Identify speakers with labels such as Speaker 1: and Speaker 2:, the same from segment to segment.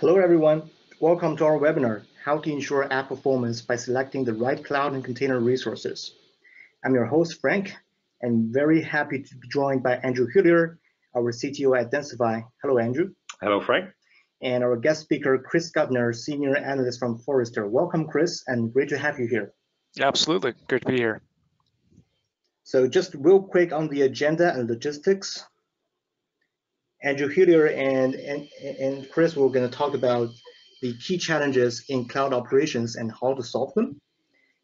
Speaker 1: Hello, everyone. Welcome to our webinar, How to Ensure App Performance by Selecting the Right Cloud and Container Resources. I'm your host, Frank, and very happy to be joined by Andrew Hillier, our CTO at Densify. Hello, Andrew.
Speaker 2: Hello, Frank.
Speaker 1: And our guest speaker, Gardner, Senior Analyst from Forrester. Welcome, Chris, and great to have you here.
Speaker 3: Absolutely. Good to be here.
Speaker 1: So just real quick on the agenda and logistics. Andrew Hillier and Chris were going to talk about the key challenges in cloud operations and how to solve them.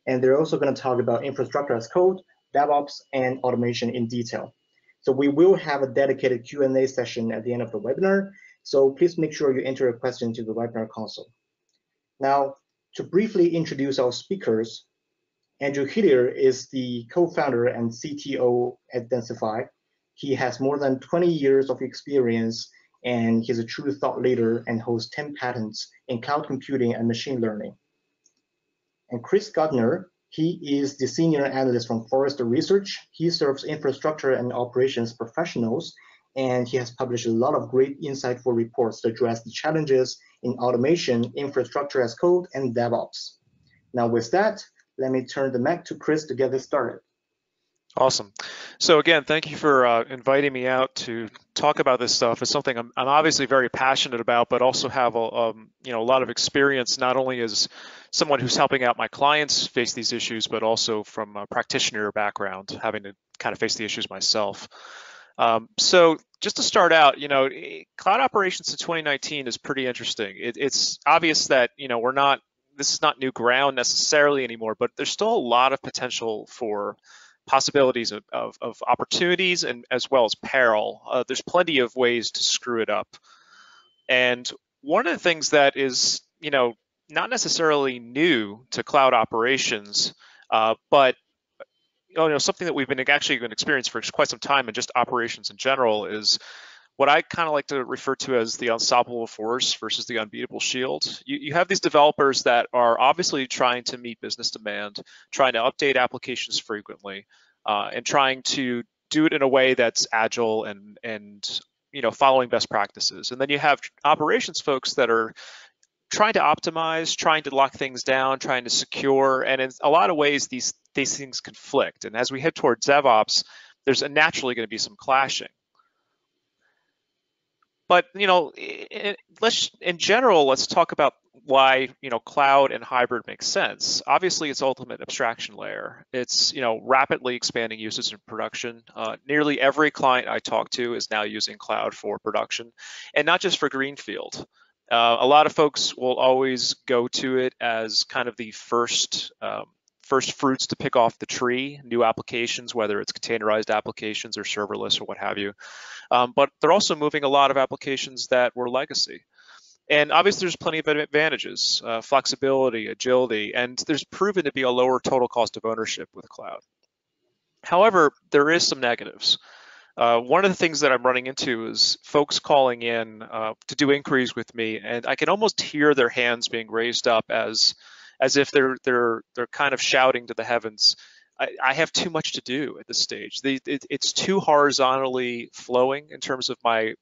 Speaker 1: And they're also going to talk about infrastructure as code, DevOps, and automation in detail. So we will have a dedicated Q&A session at the end of the webinar. So please make sure you enter a question to the webinar console. Now, to briefly introduce our speakers, Andrew Hillier is the co-founder and CTO at Densify. He has more than 20 years of experience, and he's a true thought leader and holds 10 patents in cloud computing and machine learning. And Gardner, he is the senior analyst from Forrester Research. He serves infrastructure and operations professionals, and he has published a lot of great insightful reports to address the challenges in automation, infrastructure as code, and DevOps. Now with that, let me turn the mic to Chris to get this started.
Speaker 3: Awesome. So again, thank you for inviting me out to talk about this stuff. It's something I'm obviously very passionate about, but also have a lot of experience, not only as someone who's helping out my clients face these issues, but also from a practitioner background, having to kind of face the issues myself. So just to start out, cloud operations in 2019 is pretty interesting. It's obvious that this is not new ground necessarily anymore, but there's still a lot of potential for possibilities of opportunities and as well as peril. There's plenty of ways to screw it up. And one of the things that is, not necessarily new to cloud operations, but something that we've been experiencing for quite some time, and just operations in general, is what I kind of like to refer to as the unstoppable force versus the unbeatable shield. You have these developers that are obviously trying to meet business demand, trying to update applications frequently, and trying to do it in a way that's agile and following best practices. And then you have operations folks that are trying to optimize, trying to lock things down, trying to secure, and in a lot of ways these things conflict. And as we head towards DevOps, there's naturally going to be some clashing. But in general, let's talk about why cloud and hybrid makes sense. Obviously, it's ultimate abstraction layer. It's rapidly expanding usage in production. Nearly every client I talk to is now using cloud for production, and not just for greenfield. A lot of folks will always go to it as kind of the first fruits to pick off the tree, new applications, whether it's containerized applications or serverless or what have you. But they're also moving a lot of applications that were legacy. And obviously there's plenty of advantages, flexibility, agility, and there's proven to be a lower total cost of ownership with cloud. However, there is some negatives. One of the things that I'm running into is folks calling in to do inquiries with me, and I can almost hear their hands being raised up as if they're kind of shouting to the heavens, I have too much to do at this stage. It's too horizontally flowing in terms of my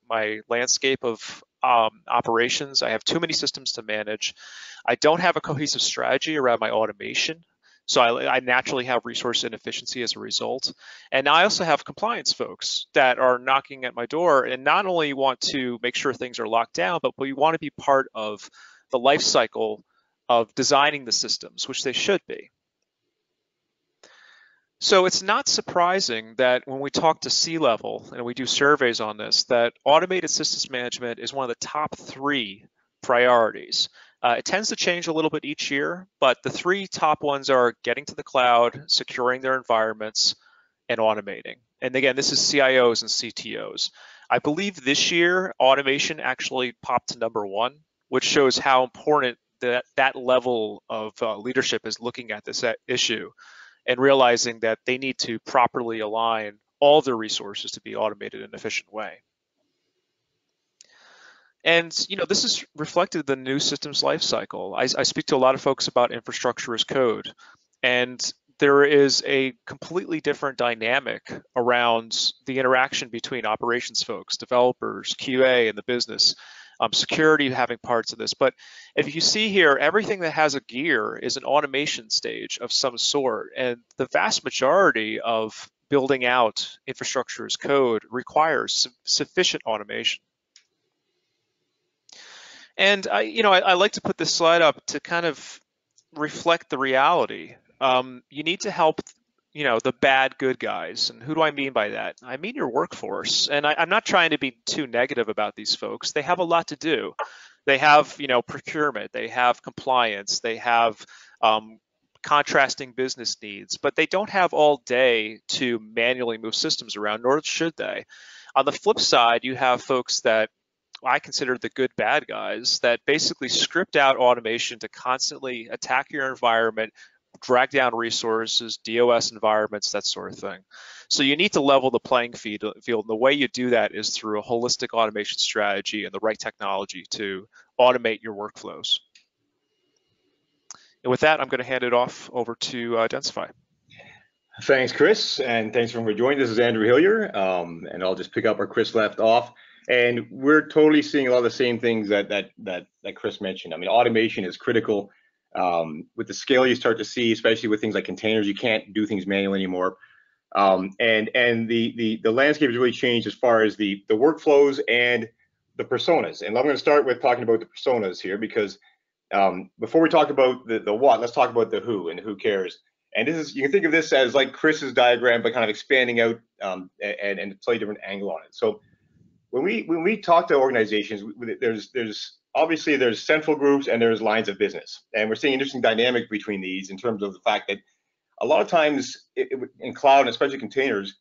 Speaker 3: landscape of operations. I have too many systems to manage. I don't have a cohesive strategy around my automation. So I naturally have resource inefficiency as a result. And I also have compliance folks that are knocking at my door and not only want to make sure things are locked down, but we want to be part of the life cycle of designing the systems, which they should be. So it's not surprising that when we talk to C-level and we do surveys on this, that automated systems management is one of the top 3 priorities. It tends to change a little bit each year, but the 3 top ones are getting to the cloud, securing their environments, and automating. And again, this is CIOs and CTOs. I believe this year, automation actually popped to number 1, which shows how important that level of leadership is looking at this issue and realizing that they need to properly align all their resources to be automated in an efficient way. And this is reflected in the new systems lifecycle. I speak to a lot of folks about infrastructure as code, and there is a completely different dynamic around the interaction between operations folks, developers, QA, and the business. security having parts of this. But if you see here, everything that has a gear is an automation stage of some sort, and the vast majority of building out infrastructure as code requires sufficient automation. And I like to put this slide up to kind of reflect the reality. You need to help, the bad good guys. And who do I mean by that? I mean your workforce. And I'm not trying to be too negative about these folks. They have a lot to do. They have, procurement, they have compliance, they have contrasting business needs, but they don't have all day to manually move systems around, nor should they. On the flip side, you have folks that I consider the good bad guys that basically script out automation to constantly attack your environment, drag down resources, DOS environments, that sort of thing. So you need to level the playing field. And the way you do that is through a holistic automation strategy and the right technology to automate your workflows. And with that, I'm going to hand it off over to Densify.
Speaker 2: Thanks, Chris, and thanks for joining. This is Andrew Hillier, and I'll just pick up where Chris left off. And we're totally seeing a lot of the same things that Chris mentioned. I mean, automation is critical. With the scale you start to see, especially with things like containers, you can't do things manually anymore. And the landscape has really changed as far as the workflows and the personas. And I'm going to start with talking about the personas here, because before we talk about the what, let's talk about the who and who cares. And this is, you can think of this as like Chris's diagram, but kind of expanding out and a slightly different angle on it. So when we talk to organizations, there's obviously there's central groups and there's lines of business, and we're seeing interesting dynamic between these in terms of the fact that a lot of times in cloud, and especially containers,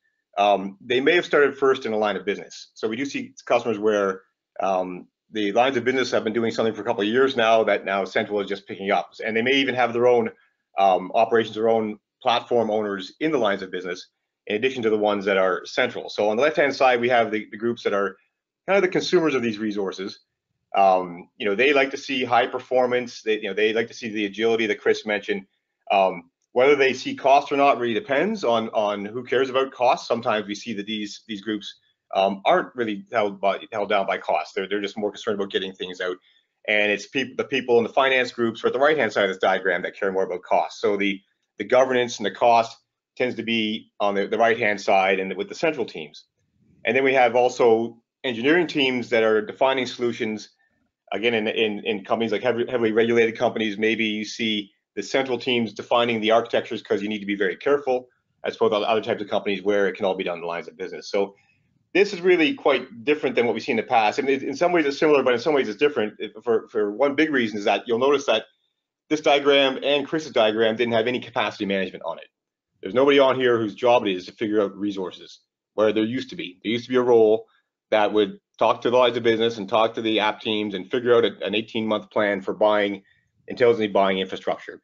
Speaker 2: they may have started first in a line of business. So we do see customers where the lines of business have been doing something for a couple of years now that now central is just picking up, and they may even have their own operations, their own platform owners in the lines of business, in addition to the ones that are central. So on the left-hand side, we have the groups that are kind of the consumers of these resources. They like to see high performance. They like to see the agility that Chris mentioned. Whether they see cost or not really depends on who cares about cost. Sometimes we see that these groups aren't really held down by cost. They're just more concerned about getting things out. And it's the people in the finance groups, or at the right-hand side of this diagram, that care more about cost. So the governance and the cost tends to be on the right-hand side and with the central teams. And then we have also engineering teams that are defining solutions. Again, in companies like heavily regulated companies, maybe you see the central teams defining the architectures because you need to be very careful, as opposed to other types of companies where it can all be done in the lines of business. So this is really quite different than what we've seen in the past. I mean, in some ways it's similar, but in some ways it's different. For one big reason is that you'll notice that this diagram and Chris's diagram didn't have any capacity management on it. There's nobody on here whose job it is to figure out resources, where there used to be. There used to be a role that would talk to the lines of business and talk to the app teams and figure out an 18-month plan for intelligently buying infrastructure.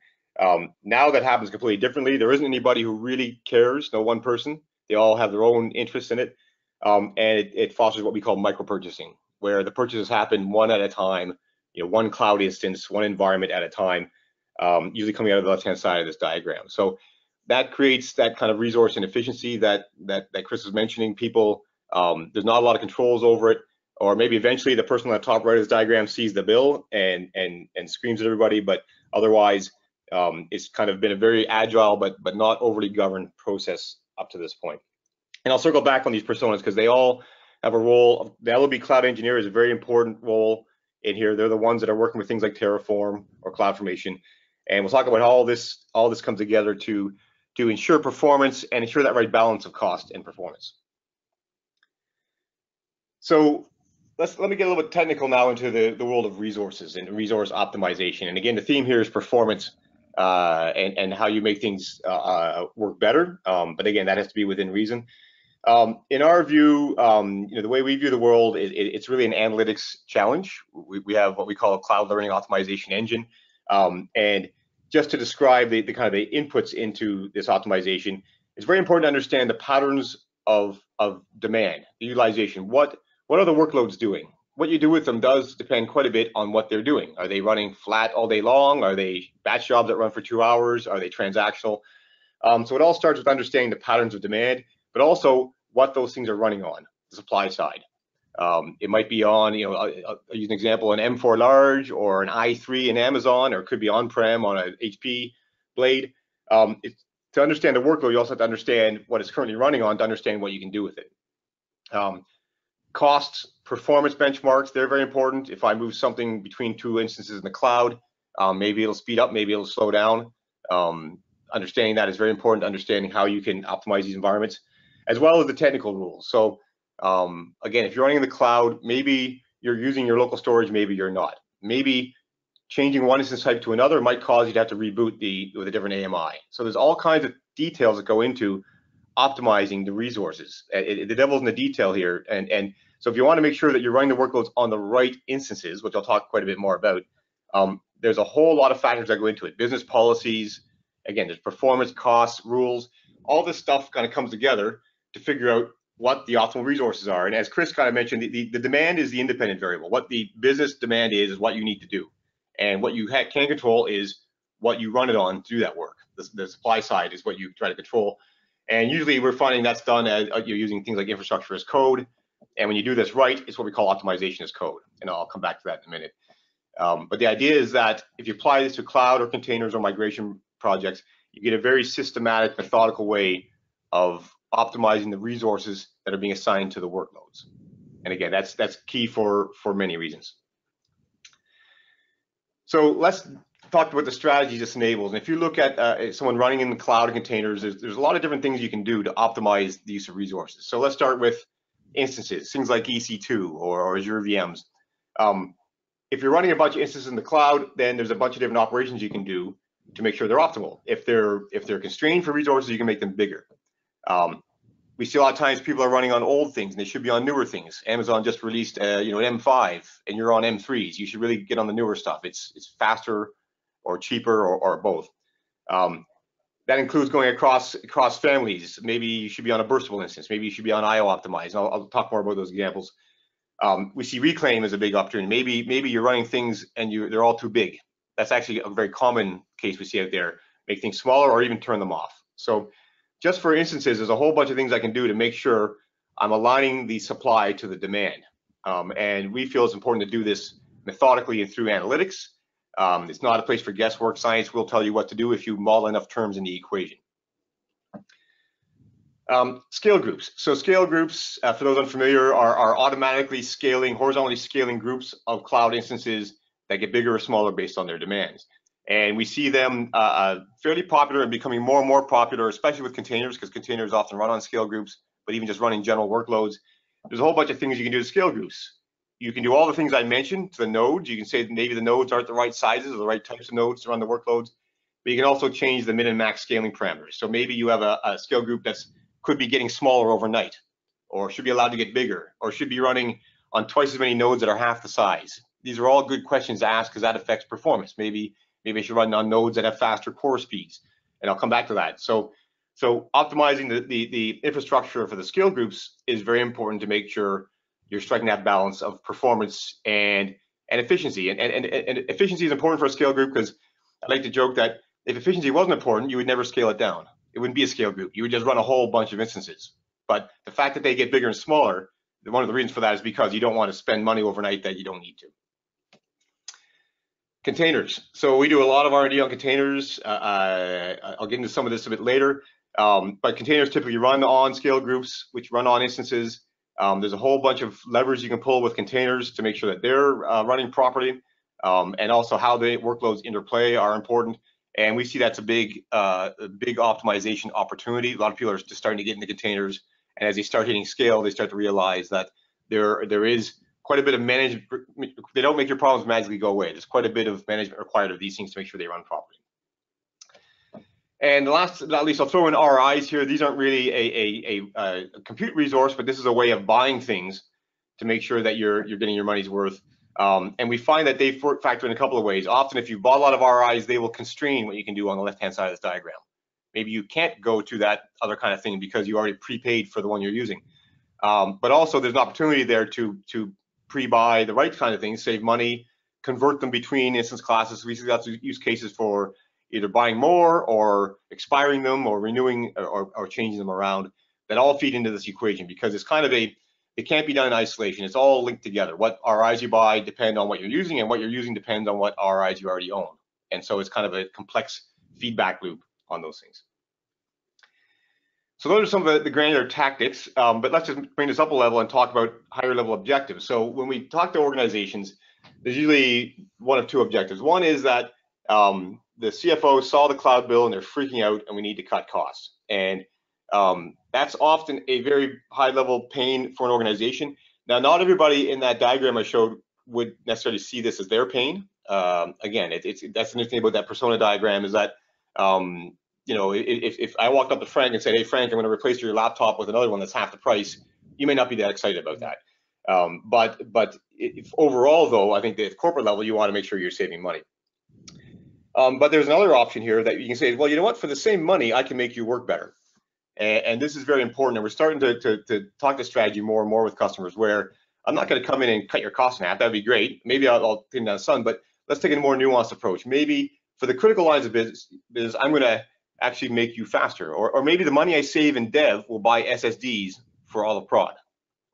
Speaker 2: Now that happens completely differently. There isn't anybody who really cares, no one person. They all have their own interest in it. And it fosters what we call micro-purchasing, where the purchases happen one at a time, one cloud instance, one environment at a time, usually coming out of the left-hand side of this diagram. So that creates that kind of resource inefficiency that Chris was mentioning. People, there's not a lot of controls over it, or maybe eventually the person on the top right of this diagram sees the bill and screams at everybody, but otherwise it's kind of been a very agile but not overly governed process up to this point. And I'll circle back on these personas because they all have a role. The LOB cloud engineer is a very important role in here. They're the ones that are working with things like Terraform or CloudFormation, and we'll talk about how all this comes together to ensure performance and ensure that right balance of cost and performance. So let me get a little bit technical now into the world of resources and resource optimization. And again, the theme here is performance and how you make things work better. But again, that has to be within reason. In our view, the way we view the world, it's really an analytics challenge. We have what we call a cloud learning optimization engine. And just to describe the kind of the inputs into this optimization, it's very important to understand the patterns of demand, the utilization. What are the workloads doing? What you do with them does depend quite a bit on what they're doing. Are they running flat all day long? Are they batch jobs that run for 2 hours? Are they transactional? So it all starts with understanding the patterns of demand, but also what those things are running on the supply side. It might be on, I'll use an example, an M4 large or an i3 in Amazon, or it could be on-prem on an HP blade. To understand the workload, you also have to understand what it's currently running on to understand what you can do with it. Costs, performance benchmarks, they're very important. If I move something between two instances in the cloud, maybe it'll speed up, maybe it'll slow down. Understanding that is very important, understanding how you can optimize these environments, as well as the technical rules. So again, if you're running in the cloud, maybe you're using your local storage, maybe you're not. Maybe changing one instance type to another might cause you to have to reboot with a different AMI. So there's all kinds of details that go into optimizing the resources. The devil's in the detail here. And so if you want to make sure that you're running the workloads on the right instances, which I'll talk quite a bit more about, there's a whole lot of factors that go into it. Business policies, again, there's performance, costs, rules, all this stuff kind of comes together to figure out what the optimal resources are. And as Chris kind of mentioned, the demand is the independent variable. What the business demand is what you need to do. And what you can control is what you run it on to do that work. The supply side is what you try to control. And usually we're finding that's done as you're using things like infrastructure as code. And when you do this right, it's what we call optimization as code. And I'll come back to that in a minute. But the idea is that if you apply this to cloud or containers or migration projects, you get a very systematic, methodical way of optimizing the resources that are being assigned to the workloads. And again, that's key for many reasons. So let's talk about the strategies this enables. And if you look at someone running in the cloud and containers, there's a lot of different things you can do to optimize the use of resources. So let's start with instances, things like EC2 or Azure VMs. If you're running a bunch of instances in the cloud, then there's a bunch of different operations you can do to make sure they're optimal. If they're constrained for resources, you can make them bigger. We see a lot of times people are running on old things and they should be on newer things. Amazon just released an M5 and you're on M3s. You should really get on the newer stuff. It's faster or cheaper or both. That includes going across families. Maybe you should be on a burstable instance. Maybe you should be on IO optimized. And I'll talk more about those examples. We see reclaim as a big opportunity. Maybe you're running things and they're all too big. That's actually a very common case we see out there. Make things smaller or even turn them off. So just for instances, there's a whole bunch of things I can do to make sure I'm aligning the supply to the demand. And we feel it's important to do this methodically and through analytics. It's not a place for guesswork. Science will tell you what to do if you model enough terms in the equation. Scale groups. So scale groups, for those unfamiliar, are automatically scaling, horizontally scaling groups of cloud instances that get bigger or smaller based on their demands. And we see them fairly popular and becoming more and more popular, especially with containers, because containers often run on scale groups, but even just running general workloads. There's a whole bunch of things you can do to scale groups. You can do all the things I mentioned to the nodes. You can say that maybe the nodes aren't the right sizes or the right types of nodes to run the workloads, but you can also change the min and max scaling parameters. So maybe you have a scale group that's could be getting smaller overnight, or should be allowed to get bigger, or should be running on twice as many nodes that are half the size. These are all good questions to ask because that affects performance. Maybe I should run on nodes that have faster core speeds, and I'll come back to that. So optimizing the infrastructure for the scale groups is very important to make sure you're striking that balance of performance and efficiency. And efficiency is important for a scale group because I like to joke that if efficiency wasn't important, you would never scale it down. It wouldn't be a scale group. You would just run a whole bunch of instances. But the fact that they get bigger and smaller, one of the reasons for that is because you don't want to spend money overnight that you don't need to. Containers. So we do a lot of R&D on containers. I'll get into some of this a bit later. But containers typically run on scale groups, which run on instances. There's a whole bunch of levers you can pull with containers to make sure that they're running properly. And also how the workloads interplay are important. And we see that's a big optimization opportunity. A lot of people are just starting to get into containers. And as they start hitting scale, they start to realize that there is quite a bit of management. They don't make your problems magically go away. There's quite a bit of management required of these things to make sure they run properly. And last but not least, I'll throw in RIs here. These aren't really a compute resource, but this is a way of buying things to make sure that you're getting your money's worth. And we find that they factor in a couple of ways. Often, if you bought a lot of RIs, they will constrain what you can do on the left-hand side of this diagram. Maybe you can't go to that other kind of thing because you already prepaid for the one you're using. But also, there's an opportunity there to pre-buy the right kind of things, save money, convert them between instance classes. We see lots of use cases for either buying more or expiring them or renewing or changing them around that all feed into this equation because it's kind of it can't be done in isolation. It's all linked together. What RIs you buy depend on what you're using, and what you're using depends on what RIs you already own. And so it's kind of a complex feedback loop on those things. So those are some of the granular tactics, but let's just bring this up a level and talk about higher level objectives. So when we talk to organizations, there's usually one of two objectives. One is that the CFO saw the cloud bill and they're freaking out and we need to cut costs. And that's often a very high level pain for an organization. Now, not everybody in that diagram I showed would necessarily see this as their pain. Again, that's the nice thing about that persona diagram is that you know, if I walked up to Frank and said, hey, Frank, I'm going to replace your laptop with another one that's half the price, you may not be that excited about that. But if overall, though, I think that at the corporate level, you want to make sure you're saving money. But there's another option here that you can say, well, you know what, for the same money, I can make you work better. And this is very important. And we're starting to talk this strategy more and more with customers where I'm not going to come in and cut your costs in half. That'd be great. Maybe I'll pin down the sun, but let's take a more nuanced approach. Maybe for the critical lines of business I'm going to actually make you faster, or maybe the money I save in dev will buy SSDs for all the prod,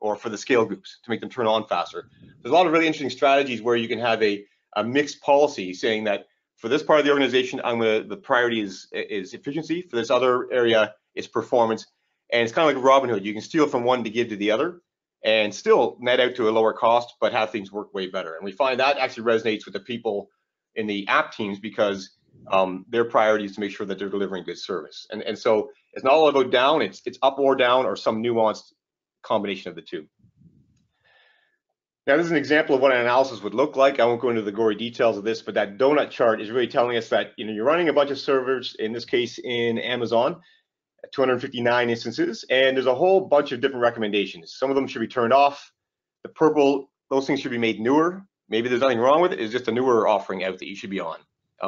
Speaker 2: or for the scale groups to make them turn on faster. There's a lot of really interesting strategies where you can have a mixed policy saying that for this part of the organization, the priority is efficiency. For this other area, it's performance. And it's kind of like Robin Hood. You can steal from one to give to the other and still net out to a lower cost, but have things work way better. And we find that actually resonates with the people in the app teams because their priority is to make sure that they're delivering good service. And so it's not all about down, it's up or down or some nuanced combination of the two. Now, this is an example of what an analysis would look like. I won't go into the gory details of this, but that donut chart is really telling us that you're running a bunch of servers, in this case in Amazon, 259 instances, and there's a whole bunch of different recommendations. Some of them should be turned off. The purple, those things should be made newer. Maybe there's nothing wrong with it. It's just a newer offering out that you should be on.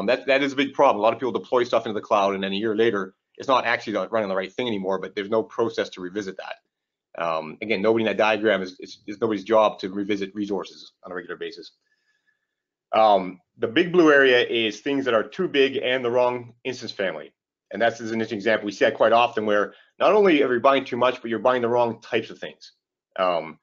Speaker 2: That is a big problem. A lot of people deploy stuff into the cloud, and then a year later, it's not actually running the right thing anymore, but there's no process to revisit that. Again, nobody in that diagram it's nobody's job to revisit resources on a regular basis. The big blue area is things that are too big and the wrong instance family. And that's an interesting example. We see that quite often where not only are you buying too much, but you're buying the wrong types of things. And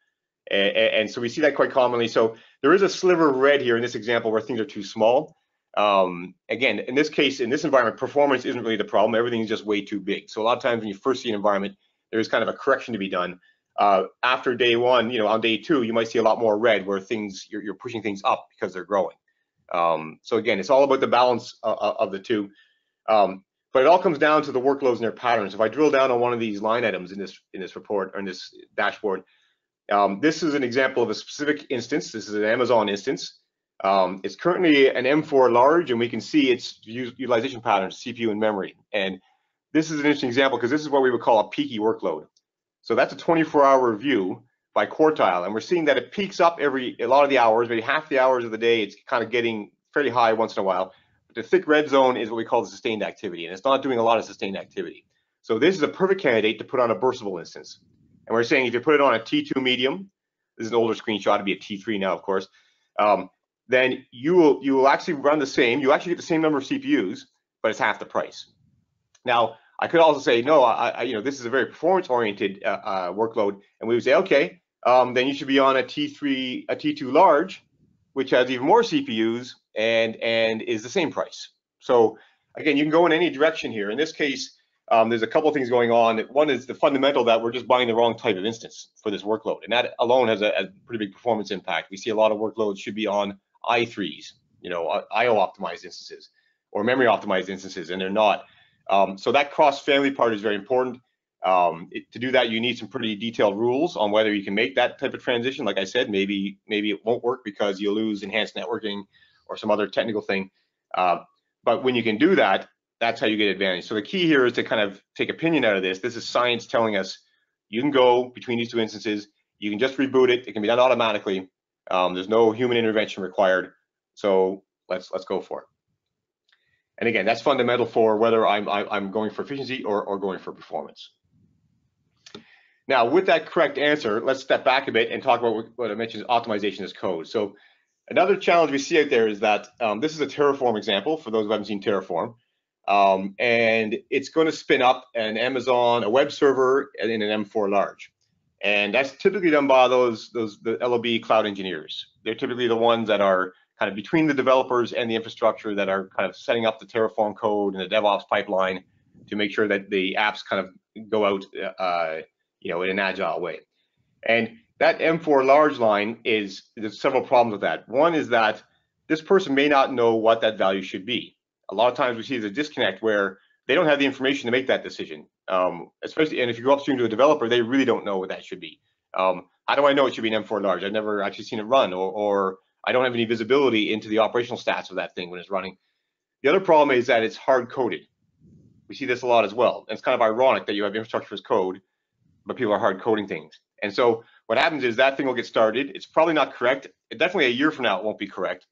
Speaker 2: so we see that quite commonly. So there is a sliver of red here in this example where things are too small. Again, in this case, in this environment, performance isn't really the problem. Everything's just way too big. So a lot of times when you first see an environment, there's kind of a correction to be done. After day one, on day two, you might see a lot more red where you're pushing things up because they're growing. So again, it's all about the balance of the two. But it all comes down to the workloads and their patterns. If I drill down on one of these line items in this report or in this dashboard, this is an example of a specific instance. This is an Amazon instance. It's currently an M4 large, and we can see its utilization patterns, CPU and memory. And this is an interesting example because this is what we would call a peaky workload. So that's a 24-hour view by quartile, and we're seeing that it peaks up a lot of the hours, maybe half the hours of the day. It's kind of getting fairly high once in a while. But the thick red zone is what we call the sustained activity, and it's not doing a lot of sustained activity. So this is a perfect candidate to put on a burstable instance. And we're saying if you put it on a T2 medium, this is an older screenshot, it'd be a T3 now, of course. Then you will actually run the same. You actually get the same number of CPUs, but it's half the price. Now, I could also say, no, this is a very performance-oriented workload, and we would say, okay, then you should be on a T2 large, which has even more CPUs and is the same price. So again, you can go in any direction here. In this case, there's a couple of things going on. One is the fundamental that we're just buying the wrong type of instance for this workload, and that alone has a pretty big performance impact. We see a lot of workloads should be on i3s, IO optimized instances or memory optimized instances, and they're not. So that cross-family part is very important. To do that, you need some pretty detailed rules on whether you can make that type of transition. Like I said, maybe it won't work because you lose enhanced networking or some other technical thing. But when you can do that, that's how you get advantage. So the key here is to kind of take opinion out of this. This is science telling us you can go between these two instances. You can just reboot it. It can be done automatically. There's no human intervention required. So let's go for it. And again, that's fundamental for whether I'm going for efficiency or going for performance. Now, with that correct answer, let's step back a bit and talk about what I mentioned, optimization as code. So another challenge we see out there is that this is a Terraform example for those who haven't seen Terraform. And it's going to spin up a web server in an M4 large. And that's typically done by the LOB cloud engineers. They're typically the ones that are kind of between the developers and the infrastructure, that are kind of setting up the Terraform code and the DevOps pipeline to make sure that the apps kind of go out, in an agile way. And that M4 large line there's several problems with that. One is that this person may not know what that value should be. A lot of times we see the disconnect where they don't have the information to make that decision. Especially, and if you go upstream to a developer, they really don't know what that should be. How do I know it should be an M4 large? I've never actually seen it run, or I don't have any visibility into the operational stats of that thing when it's running. The other problem is that it's hard coded. We see this a lot as well. And it's kind of ironic that you have infrastructure as code, but people are hard coding things. And so what happens is that thing will get started. It's probably not correct. Definitely a year from now, it won't be correct.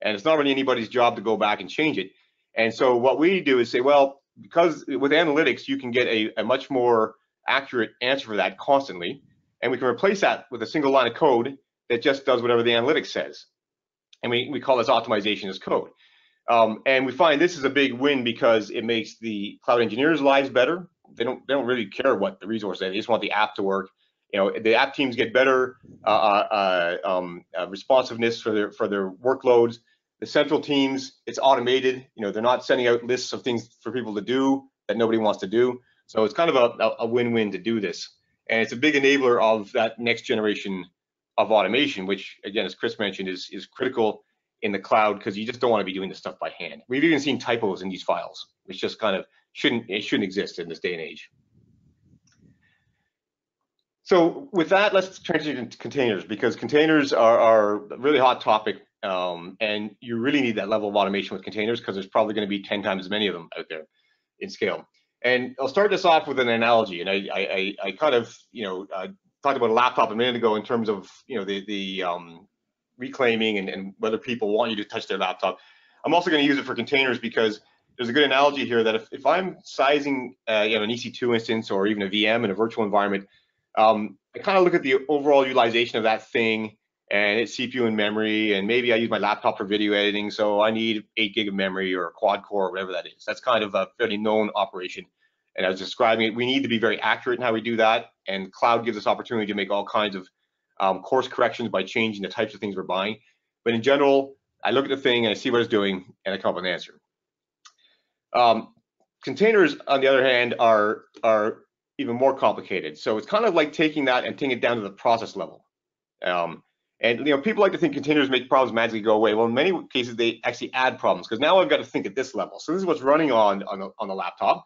Speaker 2: And it's not really anybody's job to go back and change it. And so what we do is say, well, because with analytics, you can get a much more accurate answer for that constantly. And we can replace that with a single line of code that just does whatever the analytics says. And we call this optimization as code. And we find this is a big win because it makes the cloud engineers' lives better. They don't really care what the resource is. They just want the app to work. The app teams get better responsiveness for their workloads. The central teams, it's automated. They're not sending out lists of things for people to do that nobody wants to do. So it's kind of a win-win to do this. And it's a big enabler of that next generation of automation, which, again, as Chris mentioned, is critical in the cloud, because you just don't want to be doing this stuff by hand. We've even seen typos in these files, which just kind of shouldn't exist in this day and age. So with that, let's transition to containers, because containers are a really hot topic, and you really need that level of automation with containers, because there's probably going to be 10 times as many of them out there in scale. And I'll start this off with an analogy, and I kind of talked about a laptop a minute ago in terms of the reclaiming and whether people want you to touch their laptop. I'm also going to use it for containers because there's a good analogy here that if I'm sizing an EC2 instance or even a VM in a virtual environment, I kind of look at the overall utilization of that thing and its CPU and memory, and maybe I use my laptop for video editing, so I need 8 gig of memory or a quad core or whatever that is. That's kind of a fairly known operation. And I was describing it, we need to be very accurate in how we do that, and cloud gives us opportunity to make all kinds of course corrections by changing the types of things we're buying. But in general, I look at the thing and I see what it's doing and I come up with an answer. Containers, on the other hand, are even more complicated. So it's kind of like taking that and taking it down to the process level. And people like to think containers make problems magically go away. Well, in many cases, they actually add problems, because now I've got to think at this level. So this is what's running on the laptop.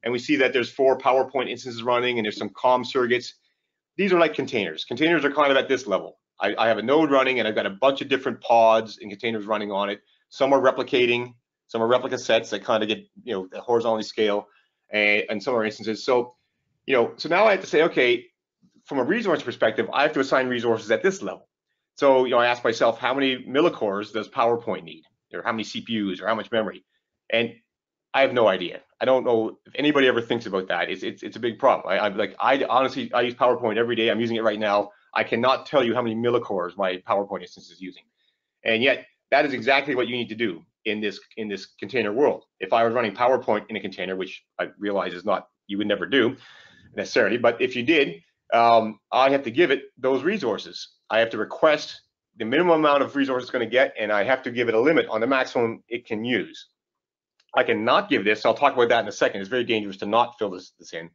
Speaker 2: And we see that there's 4 PowerPoint instances running, and there's some COM surrogates. These are like containers. Containers are kind of at this level. I have a node running, and I've got a bunch of different pods and containers running on it. Some are replicating, some are replica sets that kind of get horizontally scale, and some are instances. So so now I have to say, okay, from a resource perspective, I have to assign resources at this level. So I ask myself, how many millicores does PowerPoint need, or how many CPUs, or how much memory? And I have no idea. I don't know if anybody ever thinks about that. It's a big problem. I honestly use PowerPoint every day. I'm using it right now. I cannot tell you how many millicores my PowerPoint instance is using. And yet that is exactly what you need to do in this container world. If I was running PowerPoint in a container, which I realize is not, you would never do necessarily, but if you did, I have to give it those resources. I have to request the minimum amount of resources it's going to get, and I have to give it a limit on the maximum it can use. I cannot give this. I'll talk about that in a second. It's very dangerous to not fill this in.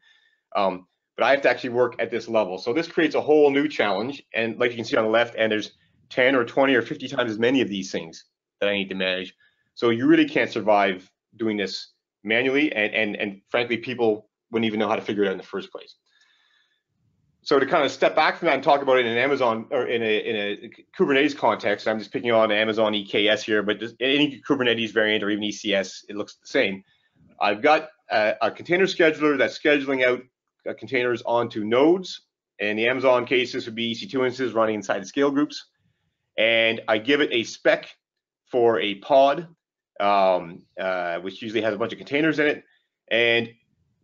Speaker 2: But I have to actually work at this level. So this creates a whole new challenge. And like you can see on the left, and there's 10 or 20 or 50 times as many of these things that I need to manage. So you really can't survive doing this manually. And frankly, people wouldn't even know how to figure it out in the first place. So to kind of step back from that and talk about it in an Amazon or in a Kubernetes context, I'm just picking on Amazon EKS here, but just any Kubernetes variant or even ECS, it looks the same. I've got a container scheduler that's scheduling out containers onto nodes. In the Amazon case, this would be EC2 instances running inside the scale groups. And I give it a spec for a pod, which usually has a bunch of containers in it. And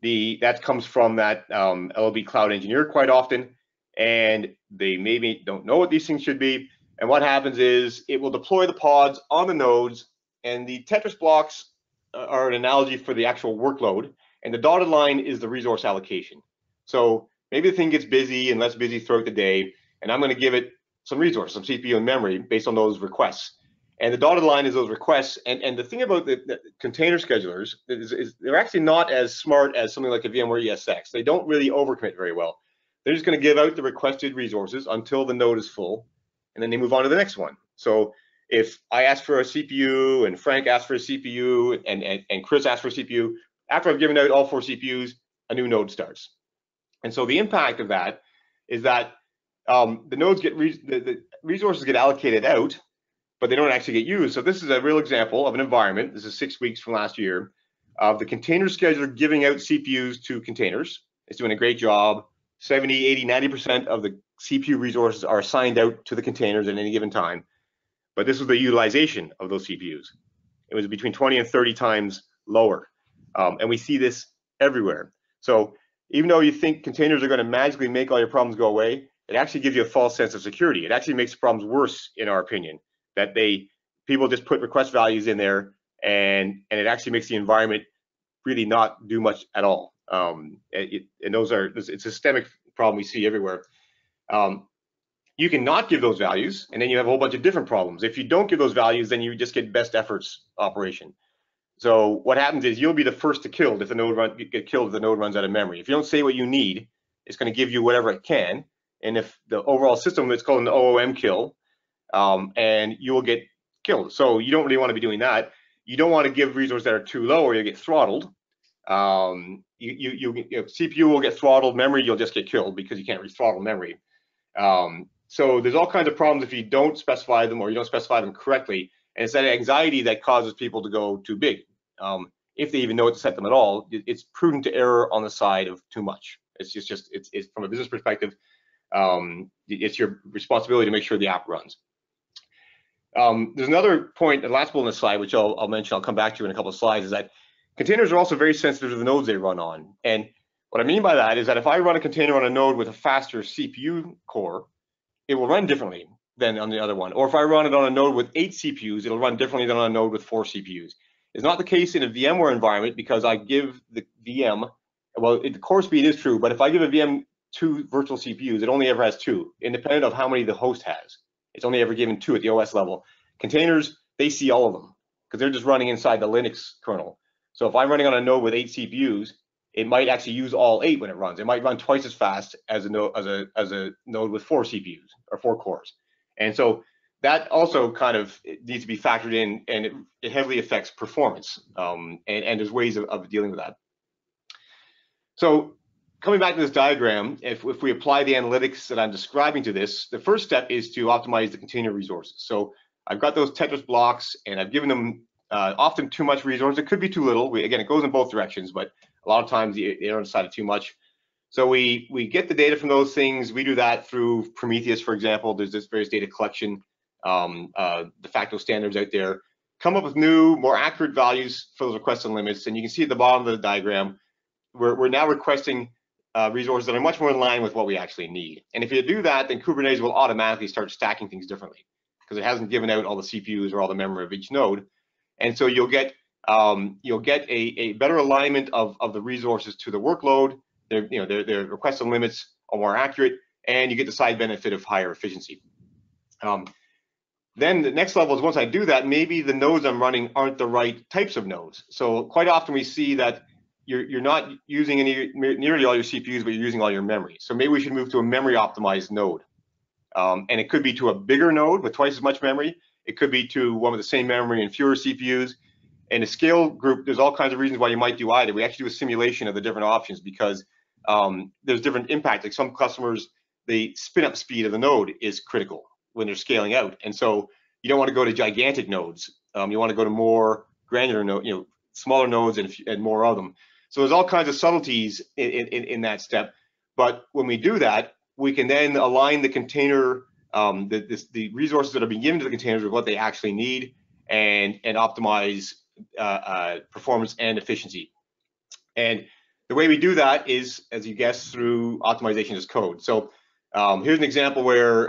Speaker 2: that comes from that LOB cloud engineer quite often, and they maybe don't know what these things should be. And what happens is it will deploy the pods on the nodes, and the Tetris blocks are an analogy for the actual workload, and the dotted line is the resource allocation. So maybe the thing gets busy and less busy throughout the day, and I'm going to give it some resources, some CPU and memory based on those requests. And the dotted line is those requests. And the thing about the container schedulers is they're actually not as smart as something like a VMware ESX. They don't really overcommit very well. They're just going to give out the requested resources until the node is full, and then they move on to the next one. So if I ask for a CPU and Frank asks for a CPU and Chris asks for a CPU, after I've given out all 4 CPUs, a new node starts. And so the impact of that is that the nodes get the resources get allocated out, but they don't actually get used. So this is a real example of an environment. This is 6 weeks from last year of the container scheduler giving out CPUs to containers. It's doing a great job. 70, 80, 90% of the CPU resources are assigned out to the containers at any given time. But this was the utilization of those CPUs. It was between 20 and 30 times lower. And we see this everywhere. So even though you think containers are going to magically make all your problems go away, it actually gives you a false sense of security. It actually makes problems worse, in our opinion, that people just put request values in there, and it actually makes the environment really not do much at all. And it's a systemic problem we see everywhere. You can not give those values, and then you have a whole bunch of different problems. If you don't give those values, then you just get best efforts operation. So what happens is you'll be the first to kill if the node get killed if the node runs out of memory. If you don't say what you need, it's going to give you whatever it can. And if the overall system, it's called an OOM kill, and you will get killed. So you don't really want to be doing that. You don't want to give resources that are too low, or you'll get throttled. CPU will get throttled. Memory, you'll just get killed because you can't re-throttle memory. So there's all kinds of problems if you don't specify them or you don't specify them correctly. And it's that anxiety that causes people to go too big. If they even know what to set them at all, it's prudent to err on the side of too much. It's from a business perspective, it's your responsibility to make sure the app runs. There's another point, the last bullet on the slide, which I'll mention, I'll come back to in a couple of slides, is that containers are also very sensitive to the nodes they run on. And what I mean by that is that if I run a container on a node with a faster CPU core, it will run differently than on the other one. Or if I run it on a node with 8 CPUs, it'll run differently than on a node with 4 CPUs. It's not the case in a VMware environment because I give the VM, well, the core speed is true, but if I give a VM 2 virtual CPUs, it only ever has 2, independent of how many the host has. It's only ever given 2 at the OS level. Containers, they see all of them because they're just running inside the Linux kernel. So if I'm running on a node with 8 CPUs, it might actually use all 8 when it runs. It might run twice as fast as a node with 4 CPUs or 4 cores. And so that also kind of needs to be factored in, and it heavily affects performance. And there's ways of dealing with that. So coming back to this diagram, if we apply the analytics that I'm describing to this, the first step is to optimize the container resources. So I've got those Tetris blocks, and I've given them often too much resource. It could be too little. Again, it goes in both directions, but a lot of times they are decided too much. So we get the data from those things. We do that through Prometheus, for example. There's this various data collection, de facto standards out there. Come up with new, more accurate values for those requests and limits. And you can see at the bottom of the diagram, we're now requesting resources that are much more in line with what we actually need. And if you do that, then Kubernetes will automatically start stacking things differently because it hasn't given out all the CPUs or all the memory of each node. And so you'll get a better alignment of the resources to the workload. Their requests and limits are more accurate, and you get the side benefit of higher efficiency. Then the next level is once I do that, maybe the nodes I'm running aren't the right types of nodes. So quite often we see that you're not using nearly all your CPUs, but you're using all your memory. So maybe we should move to a memory optimized node. And it could be to a bigger node with twice as much memory. It could be to one with the same memory and fewer CPUs. In a scale group, there's all kinds of reasons why you might do either. We actually do a simulation of the different options because there's different impact. Like some customers, the spin up speed of the node is critical when they're scaling out. And so you don't want to go to gigantic nodes. You want to go to more granular nodes, smaller nodes and more of them. So there's all kinds of subtleties in that step. But when we do that, we can then align the container, the resources that are being given to the containers with what they actually need and optimize performance and efficiency. And the way we do that is, as you guessed, through optimization as code. So here's an example where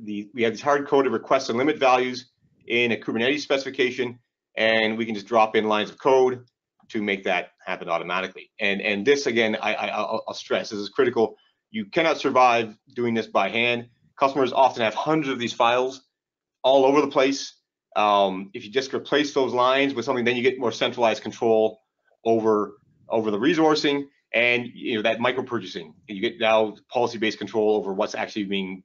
Speaker 2: we have these hard-coded request and limit values in a Kubernetes specification, and we can just drop in lines of code to make that happen automatically. And this, again, I'll stress, this is critical. You cannot survive doing this by hand. Customers often have hundreds of these files all over the place. If you just replace those lines with something, then you get more centralized control over the resourcing and that micro purchasing. You get now policy-based control over what's actually being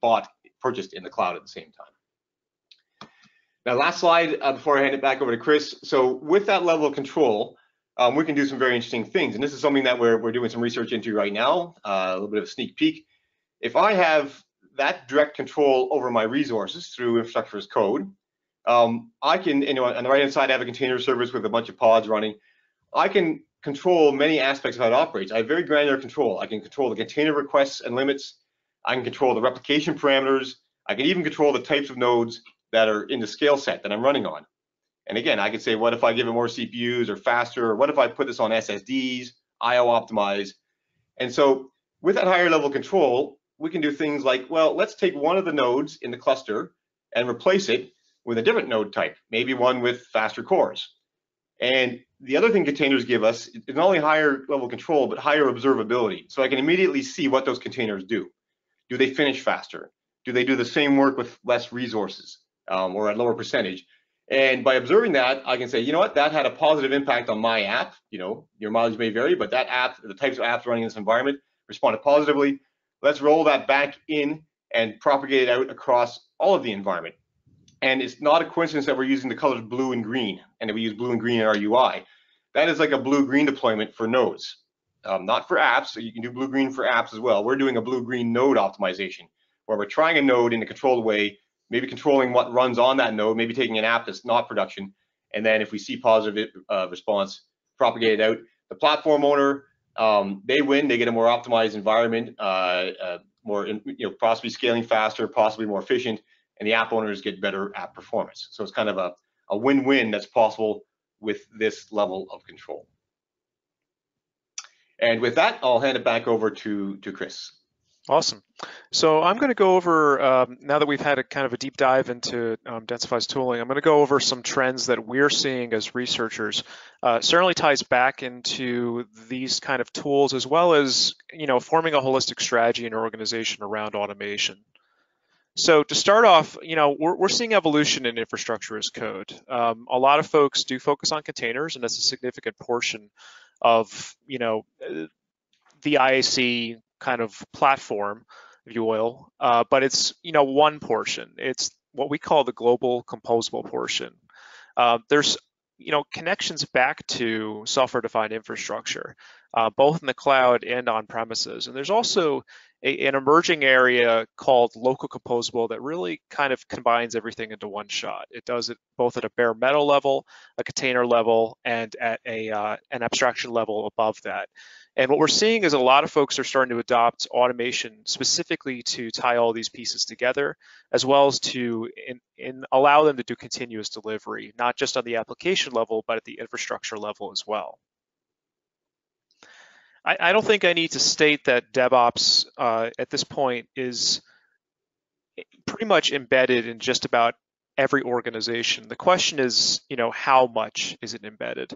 Speaker 2: purchased in the cloud at the same time. Now, last slide before I hand it back over to Chris. So with that level of control, we can do some very interesting things. And this is something that we're doing some research into right now, a little bit of a sneak peek. If I have that direct control over my resources through infrastructure as code, I can, on the right-hand side, I have a container service with a bunch of pods running. I can control many aspects of how it operates. I have very granular control. I can control the container requests and limits. I can control the replication parameters. I can even control the types of nodes that are in the scale set that I'm running on. And again, I could say, what if I give it more CPUs or faster? Or what if I put this on SSDs, IO optimize? And so with that higher level control, we can do things like, well, let's take one of the nodes in the cluster and replace it with a different node type, maybe one with faster cores. And the other thing containers give us is not only higher level control, but higher observability. So I can immediately see what those containers do. Do they finish faster? Do they do the same work with less resources or at lower percentage? And by observing that, I can say, you know what, that had a positive impact on my app. Your mileage may vary, but that app, the types of apps running in this environment responded positively. Let's roll that back in and propagate it out across all of the environment. And it's not a coincidence that we're using the colors blue and green, and that we use blue and green in our UI. That is like a blue-green deployment for nodes, not for apps. So you can do blue-green for apps as well. We're doing a blue-green node optimization, where we're trying a node in a controlled way, maybe controlling what runs on that node, maybe taking an app that's not production, and then if we see positive response, propagate it out. The platform owner, they win. They get a more optimized environment, more, possibly scaling faster, possibly more efficient, and the app owners get better app performance. So it's kind of a win-win that's possible with this level of control. And with that, I'll hand it back over to Chris.
Speaker 3: Awesome. So I'm going to go over, now that we've had a kind of a deep dive into Densify's tooling, I'm going to go over some trends that we're seeing as researchers. Certainly ties back into these kind of tools, as well as forming a holistic strategy in an organization around automation. So to start off, we're seeing evolution in infrastructure as code. A lot of folks do focus on containers, and that's a significant portion of the IAC kind of platform, if you will. But it's one portion. It's what we call the global composable portion. There's connections back to software-defined infrastructure, both in the cloud and on premises. And there's also an emerging area called local composable that really kind of combines everything into one shot. It does it both at a bare metal level, a container level, and at an abstraction level above that. And what we're seeing is a lot of folks are starting to adopt automation specifically to tie all these pieces together, as well as to allow them to do continuous delivery, not just on the application level, but at the infrastructure level as well. I don't think I need to state that DevOps at this point is pretty much embedded in just about every organization. The question is, how much is it embedded?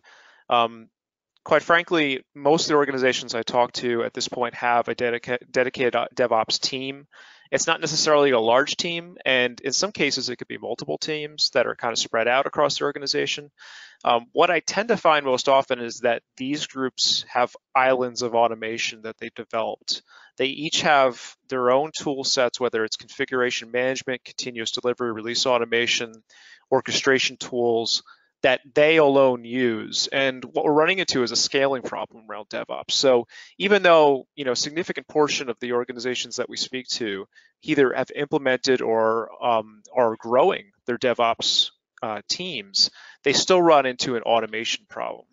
Speaker 3: Quite frankly, most of the organizations I talk to at this point have a dedicated DevOps team. It's not necessarily a large team, and in some cases, it could be multiple teams that are kind of spread out across the organization. What I tend to find most often is that these groups have islands of automation that they've developed. They each have their own tool sets, whether it's configuration management, continuous delivery, release automation, orchestration tools, that they alone use. And what we're running into is a scaling problem around DevOps. So even though, a significant portion of the organizations that we speak to either have implemented or are growing their DevOps teams, they still run into an automation problem.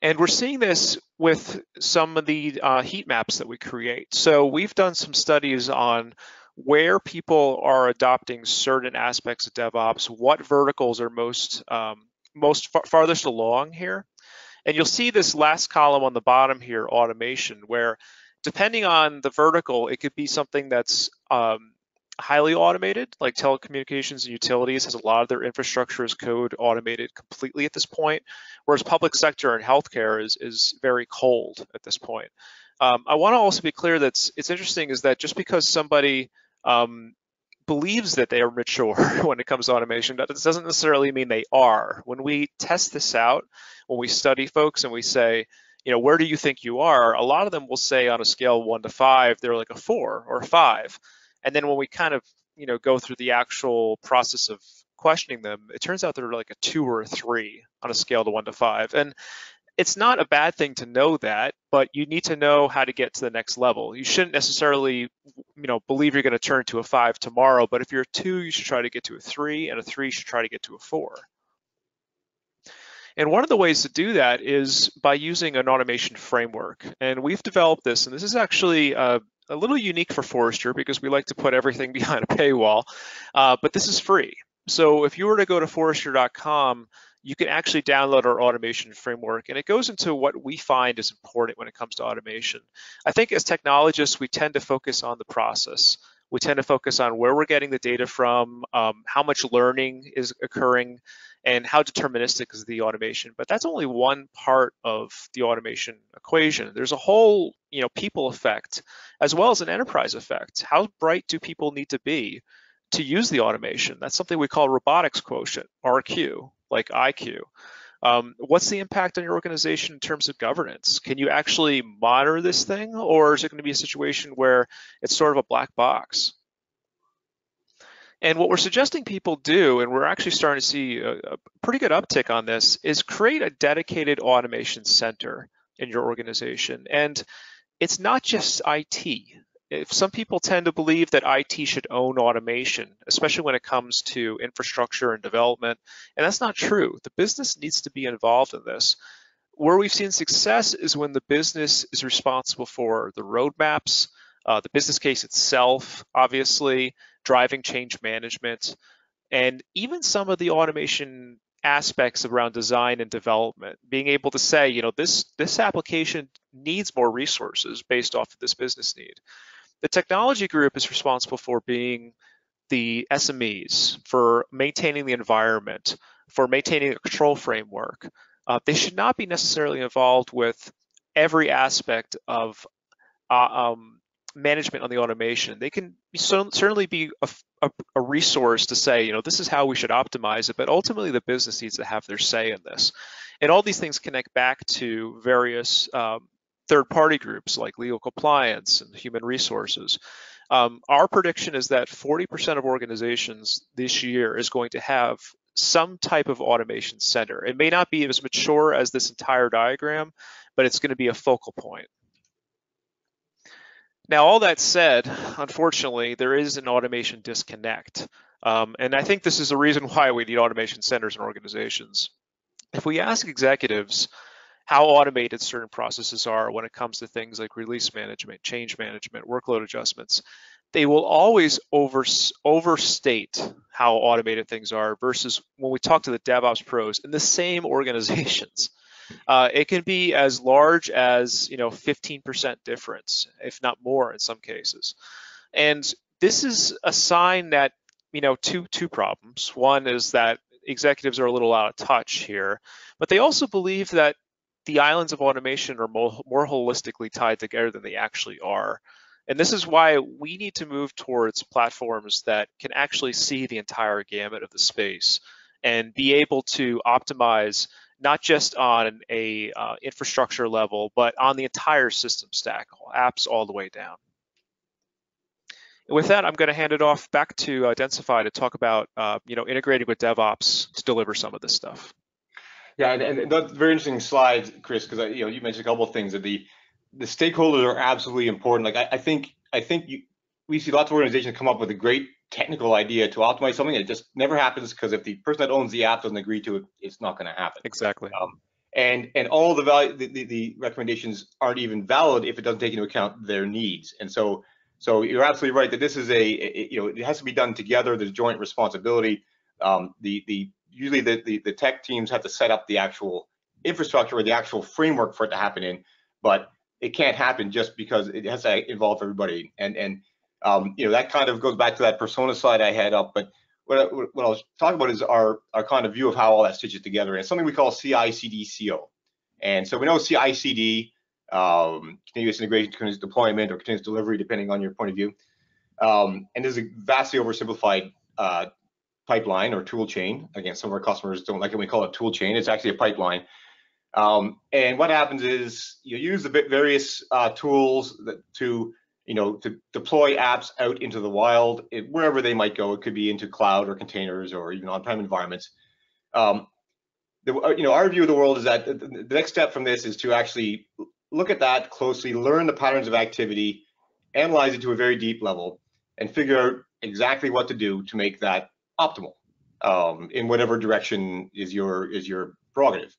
Speaker 3: And we're seeing this with some of the heat maps that we create. So we've done some studies on where people are adopting certain aspects of DevOps, what verticals are farthest along here. And you'll see this last column on the bottom here, automation, where depending on the vertical, it could be something that's highly automated, like telecommunications and utilities has a lot of their infrastructure as code automated completely at this point, whereas public sector and healthcare is very cold at this point. I want to also be clear that it's interesting is that just because somebody believes that they are mature when it comes to automation, that doesn't necessarily mean they are. When we test this out, when we study folks and we say, where do you think you are? A lot of them will say on a scale of 1 to 5, they're like a 4 or a 5. And then when we kind of, go through the actual process of questioning them, it turns out they're like a 2 or a 3 on a scale of 1 to 5. And it's not a bad thing to know that, but you need to know how to get to the next level. You shouldn't necessarily, believe you're going to turn to a 5 tomorrow, but if you're a 2, you should try to get to a 3, and a 3 should try to get to a 4. And one of the ways to do that is by using an automation framework. And we've developed this, and this is actually a little unique for Forrester because we like to put everything behind a paywall, but this is free. So if you were to go to Forrester.com, you can actually download our automation framework, and it goes into what we find is important when it comes to automation. I think as technologists, we tend to focus on the process. We tend to focus on where we're getting the data from, how much learning is occurring, and how deterministic is the automation. But that's only one part of the automation equation. There's a whole, people effect, as well as an enterprise effect. How bright do people need to be to use the automation? That's something we call robotics quotient, RQ, like IQ. What's the impact on your organization in terms of governance? Can you actually monitor this thing, or is it going to be a situation where it's sort of a black box? And what we're suggesting people do, and we're actually starting to see a pretty good uptick on this, is create a dedicated automation center in your organization. And it's not just IT. If some people tend to believe that IT should own automation, especially when it comes to infrastructure and development, and that's not true. The business needs to be involved in this. Where we've seen success is when the business is responsible for the roadmaps, the business case itself, obviously, driving change management, and even some of the automation aspects around design and development, being able to say, this application needs more resources based off of this business need. The technology group is responsible for being the SMEs, for maintaining the environment, for maintaining a control framework. They should not be necessarily involved with every aspect of management on the automation. They can certainly be a resource to say, this is how we should optimize it, but ultimately the business needs to have their say in this. And all these things connect back to various third-party groups like legal compliance and human resources. Our prediction is that 40% of organizations this year is going to have some type of automation center. It may not be as mature as this entire diagram, but it's going to be a focal point. Now, all that said, unfortunately, there is an automation disconnect. And I think this is the reason why we need automation centers in organizations. If we ask executives how automated certain processes are when it comes to things like release management, change management, workload adjustments, they will always overstate how automated things are versus when we talk to the DevOps pros in the same organizations. It can be as large as 15% difference, if not more in some cases. And this is a sign that two problems. One is that executives are a little out of touch here, but they also believe that the islands of automation are more holistically tied together than they actually are. And this is why we need to move towards platforms that can actually see the entire gamut of the space and be able to optimize not just on a infrastructure level, but on the entire system stack, apps all the way down. And with that, I'm going to hand it off back to Densify to talk about integrating with DevOps to deliver some of this stuff.
Speaker 2: Yeah, and that's a very interesting slide, Chris, because you mentioned a couple of things that the stakeholders are absolutely important. Like I think we see lots of organizations come up with a great technical idea to optimize something. It just never happens because if the person that owns the app doesn't agree to it, it's not going to happen.
Speaker 3: Exactly.
Speaker 2: And all the value, the recommendations aren't even valid if it doesn't take into account their needs. And so you're absolutely right that this is it has to be done together. There's joint responsibility. Usually the tech teams have to set up the actual infrastructure or the actual framework for it to happen in, but it can't happen just because it has to involve everybody. And that kind of goes back to that persona slide I had up. But what I was talking about is our kind of view of how all that stitches together. And it's something we call CI/CD/CO. And so we know CI/CD continuous integration, continuous deployment, or continuous delivery, depending on your point of view. And this is a vastly oversimplified pipeline or tool chain. Again, some of our customers don't like it when we call it tool chain. It's actually a pipeline. And what happens is you use the various tools to deploy apps out into the wild, wherever they might go. It could be into cloud or containers or even on-prem environments. Our view of the world is that the next step from this is to actually look at that closely, learn the patterns of activity, analyze it to a very deep level, and figure out exactly what to do to make that optimal in whatever direction is your prerogative.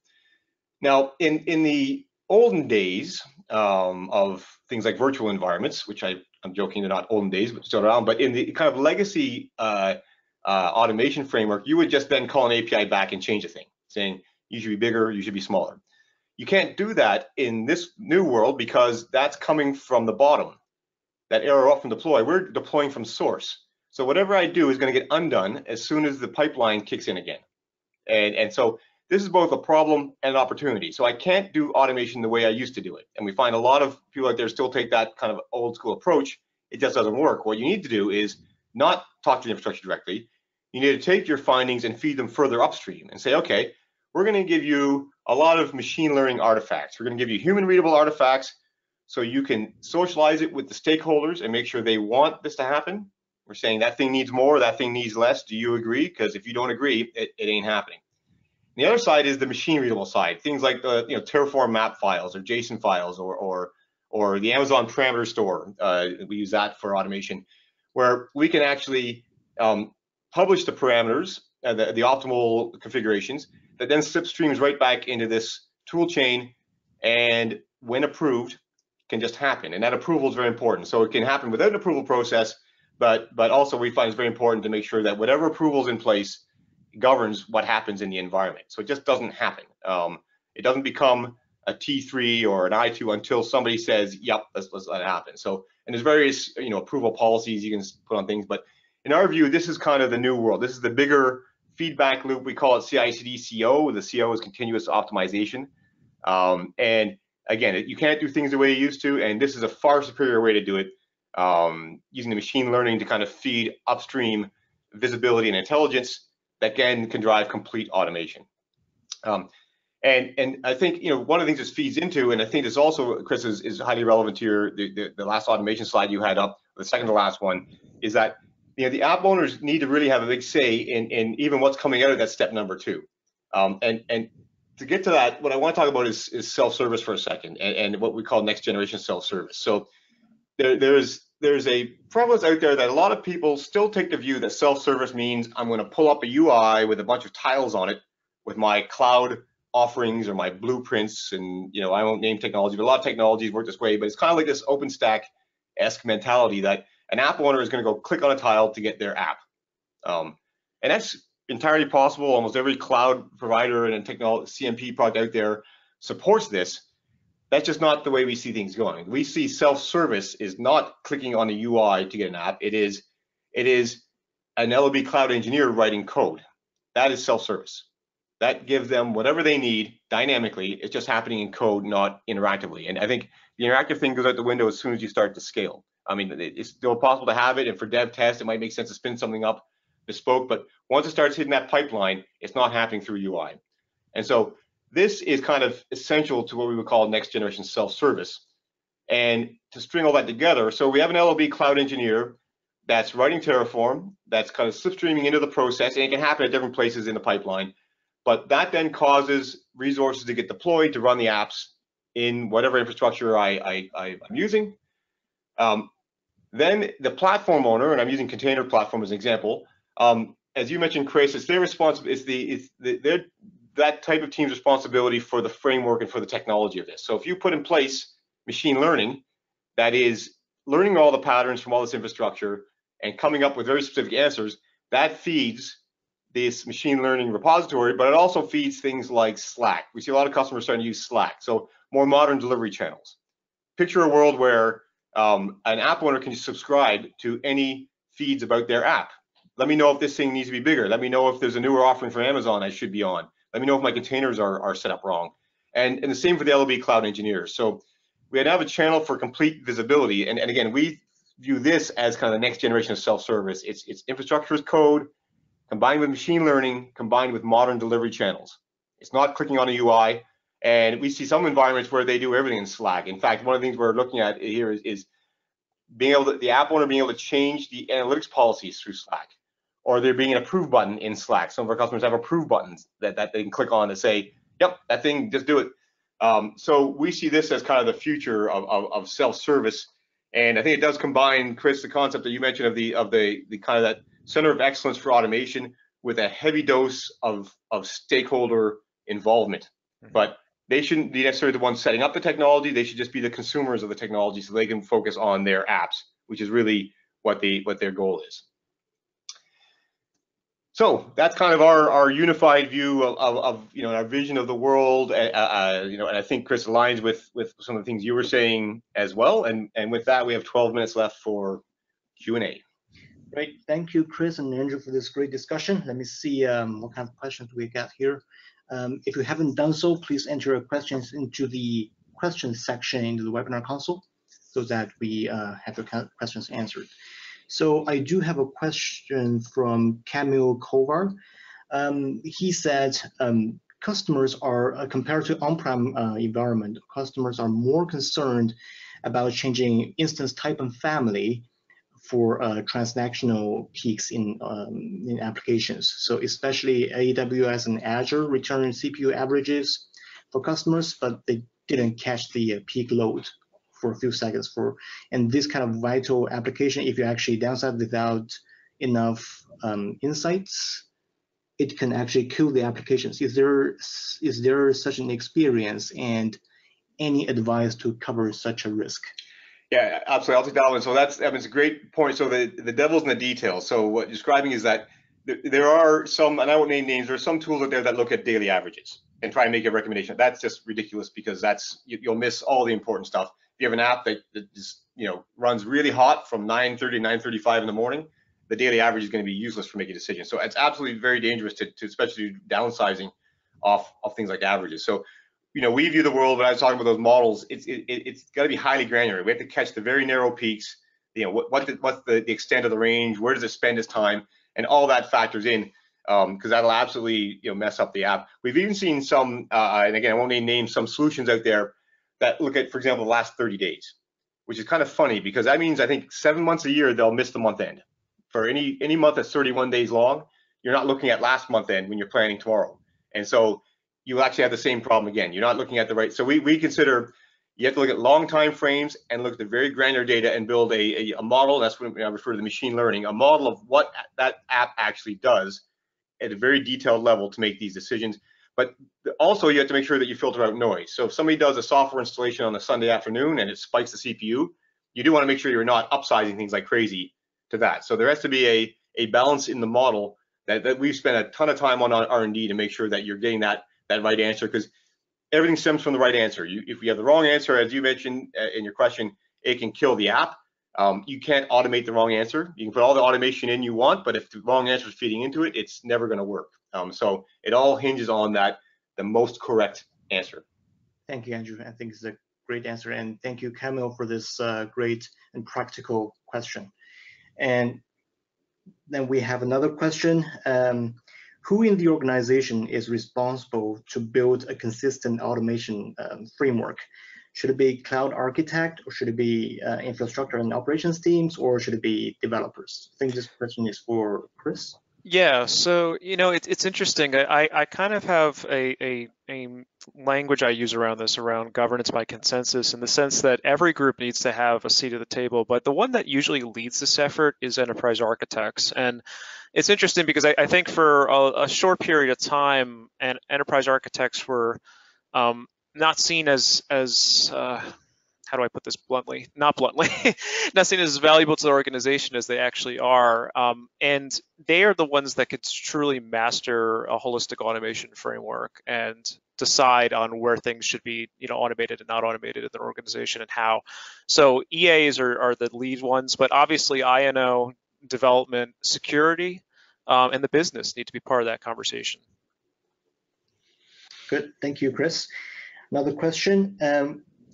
Speaker 2: Now, in the olden days of things like virtual environments, which I'm joking, they're not olden days, but still around, but in the kind of legacy automation framework, you would just then call an API back and change a thing, saying you should be bigger, you should be smaller. You can't do that in this new world because that's coming from the bottom. That error up from deploy, we're deploying from source. So whatever I do is going to get undone as soon as the pipeline kicks in again. And so this is both a problem and an opportunity. So I can't do automation the way I used to do it. And we find a lot of people out there still take that kind of old school approach. It just doesn't work. What you need to do is not talk to the infrastructure directly. You need to take your findings and feed them further upstream and say, okay, we're going to give you a lot of machine learning artifacts. We're going to give you human readable artifacts so you can socialize it with the stakeholders and make sure they want this to happen. We're saying that thing needs more, that thing needs less. Do you agree? Because if you don't agree, it ain't happening. And the other side is the machine readable side. Things like the Terraform map files or JSON files or the Amazon parameter store. We use that for automation, where we can actually publish the parameters, the optimal configurations, that then slipstreams right back into this tool chain, and when approved, can just happen. And that approval is very important. So it can happen without an approval process, but also we find it's very important to make sure that whatever approval is in place governs what happens in the environment. So it just doesn't happen. It doesn't become a T3 or an I2 until somebody says, yep, let's let it happen. So, and there's various approval policies you can put on things, but in our view, this is kind of the new world. This is the bigger feedback loop. We call it CI/CD CO. The CO is continuous optimization. And again, you can't do things the way you used to, and this is a far superior way to do it, using the machine learning to kind of feed upstream visibility and intelligence that again can drive complete automation. And I think one of the things this feeds into, and I think this also, Chris, is highly relevant to the last automation slide you had up, the second to last one, is that the app owners need to really have a big say in even what's coming out of that step number 2. And to get to that, what I want to talk about is self-service for a second, and what we call next generation self-service. So there's a prevalence out there that a lot of people still take the view that self-service means I'm going to pull up a UI with a bunch of tiles on it with my cloud offerings or my blueprints, and I won't name technology, but a lot of technologies work this way. But it's kind of like this OpenStack-esque mentality that an app owner is going to go click on a tile to get their app, and that's entirely possible. Almost every cloud provider and a technology CMP product out there supports this. That's just not the way we see things going. We see self-service is not clicking on a UI to get an app. It is an LOB cloud engineer writing code. That is self-service. That gives them whatever they need dynamically. It's just happening in code, not interactively. And I think the interactive thing goes out the window as soon as you start to scale. I mean, it's still possible to have it, and for dev test, it might make sense to spin something up bespoke, but once it starts hitting that pipeline, it's not happening through UI. And so this is kind of essential to what we would call next generation self-service. And to string all that together, so we have an LOB cloud engineer that's writing Terraform, that's kind of slipstreaming into the process, and it can happen at different places in the pipeline, but that then causes resources to get deployed to run the apps in whatever infrastructure I'm using. Then the platform owner, and I'm using container platform as an example, as you mentioned, Chris, it's their responsibility. It's that type of team's responsibility for the framework and for the technology of this. So if you put in place machine learning that is learning all the patterns from all this infrastructure and coming up with very specific answers, that feeds this machine learning repository, but it also feeds things like Slack. We see a lot of customers starting to use Slack, so more modern delivery channels. Picture a world where an app owner can subscribe to any feeds about their app. Let me know if this thing needs to be bigger. Let me know if there's a newer offering from Amazon I should be on. Let me know if my containers are set up wrong. And the same for the LOB cloud engineers. So we now have a channel for complete visibility. And again, we view this as kind of the next generation of self-service. It's infrastructure as code, combined with machine learning, combined with modern delivery channels. It's not clicking on a UI. And we see some environments where they do everything in Slack. In fact, one of the things we're looking at here is being able to, the app owner being able to change the analytics policies through Slack, or there being an approve button in Slack. Some of our customers have approve buttons that they can click on to say, yep, that thing, just do it. So we see this as kind of the future of self-service. And I think it does combine, Chris, the concept that you mentioned of the kind of that center of excellence for automation with a heavy dose of stakeholder involvement. But they shouldn't be necessarily the ones setting up the technology. They should just be the consumers of the technology so they can focus on their apps, which is really what their goal is. So that's kind of our unified view of our vision of the world, and I think Chris aligns with some of the things you were saying as well. And with that, we have 12 minutes left for Q&A.
Speaker 1: Great, thank you, Chris and Andrew, for this great discussion. Let me see what kind of questions we got here. If you haven't done so, please enter your questions into the questions section into the webinar console so that we have your questions answered. So I do have a question from Camille Kovar. He said customers are, compared to on-prem environment, customers are more concerned about changing instance type and family for transactional peaks in applications. So especially AWS and Azure return CPU averages for customers, but they didn't catch the peak load for a few seconds and this kind of vital application, if you actually downside without enough insights, it can actually kill the applications. Is there such an experience and any advice to cover such a risk?
Speaker 2: Yeah, absolutely. I'll take that one. So it's a great point. So the devil's in the details. So what you're describing is that there are some, and I won't name names, there are some tools out there that look at daily averages and try and make a recommendation. That's just ridiculous because you'll miss all the important stuff. If you have an app that just runs really hot from 9:30 to 9:35 in the morning, the daily average is going to be useless for making decisions. So it's absolutely very dangerous to especially do downsizing of things like averages. So we view the world, when I was talking about those models, it's got to be highly granular. We have to catch the very narrow peaks. What's the extent of the range? Where does it spend its time? And all that factors in, because that'll absolutely mess up the app. We've even seen some, and again, I won't name some solutions out there that look at, for example, the last 30 days, which is kind of funny because that means I think 7 months a year they'll miss the month end. For any month that's 31 days long, you're not looking at last month end when you're planning tomorrow, and so you actually have the same problem again. You're not looking at the right. So we consider you have to look at long time frames and look at the very granular data and build a model. That's when I refer to the machine learning, a model of what that app actually does at a very detailed level to make these decisions. But also you have to make sure that you filter out noise. So if somebody does a software installation on a Sunday afternoon and it spikes the CPU, you do want to make sure you're not upsizing things like crazy to that. So there has to be a balance in the model that we've spent a ton of time on R&D to make sure that you're getting that right answer, because everything stems from the right answer. If you have the wrong answer, as you mentioned in your question, it can kill the app. You can't automate the wrong answer. You can put all the automation in you want, but if the wrong answer is feeding into it, it's never going to work. So it all hinges on the most correct answer.
Speaker 1: Thank you, Andrew. I think it's a great answer. And thank you, Camille, for this great and practical question. And then we have another question. Who in the organization is responsible to build a consistent automation framework? Should it be cloud architect, or should it be infrastructure and operations teams, or should it be developers? I think this question is for Chris.
Speaker 3: Yeah, so it's interesting. I kind of have a language I use around this, around governance by consensus, in the sense that every group needs to have a seat at the table, but the one that usually leads this effort is enterprise architects. And it's interesting because I think for a short period of time, and enterprise architects were not seen as how do I put this bluntly? Not bluntly, not seen as valuable to the organization as they actually are. And they are the ones that could truly master a holistic automation framework and decide on where things should be, automated and not automated in their organization and how. So EAs are the lead ones, but obviously INO, development, security, and the business need to be part of that conversation.
Speaker 1: Good, thank you, Chris. Another question.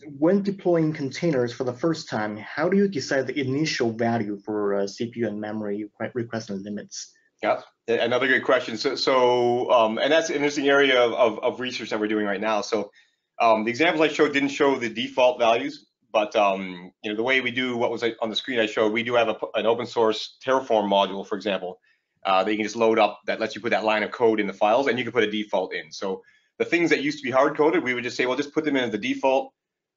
Speaker 1: when deploying containers for the first time, how do you decide the initial value for CPU and memory request and limits?
Speaker 2: Yeah, another good question. And that's an interesting area of research that we're doing right now. So the examples I showed didn't show the default values, but the way we do what was on the screen I showed, we do have an open source Terraform module, for example, that you can just load up that lets you put that line of code in the files, and you can put a default in. So the things that used to be hard coded, we would just say, well, just put them in as the default.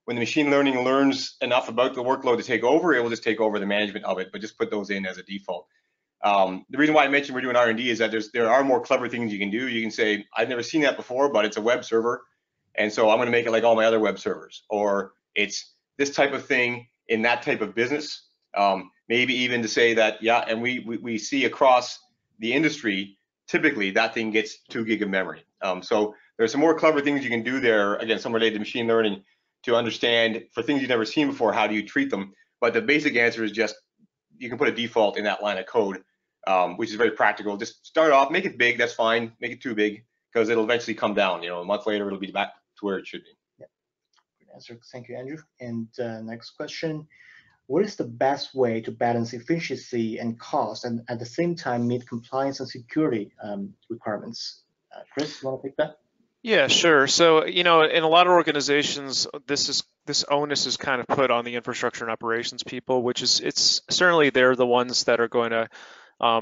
Speaker 2: When the machine learning learns enough about the workload to take over, it will just take over the management of it, but just put those in as a default. The reason why I mentioned we're doing R&D is that there are more clever things you can do. You can say, I've never seen that before, but it's a web server, and so I'm going to make it like all my other web servers, or it's this type of thing in that type of business. Maybe even to say that, yeah, and we see across the industry, typically that thing gets 2 gig of memory. So there's some more clever things you can do there, again, some related to machine learning, to understand for things you've never seen before, how do you treat them? But the basic answer is just, you can put a default in that line of code, which is very practical. Just start off, make it big, that's fine. Make it too big, because it'll eventually come down. A month later, it'll be back to where it should be.
Speaker 1: Yeah, good answer. Thank you, Andrew. And next question. What is the best way to balance efficiency and cost and at the same time meet compliance and security requirements? Chris, you want to take that?
Speaker 3: Yeah, sure. So, in a lot of organizations, this onus is kind of put on the infrastructure and operations people, which is, it's certainly they're the ones that are going to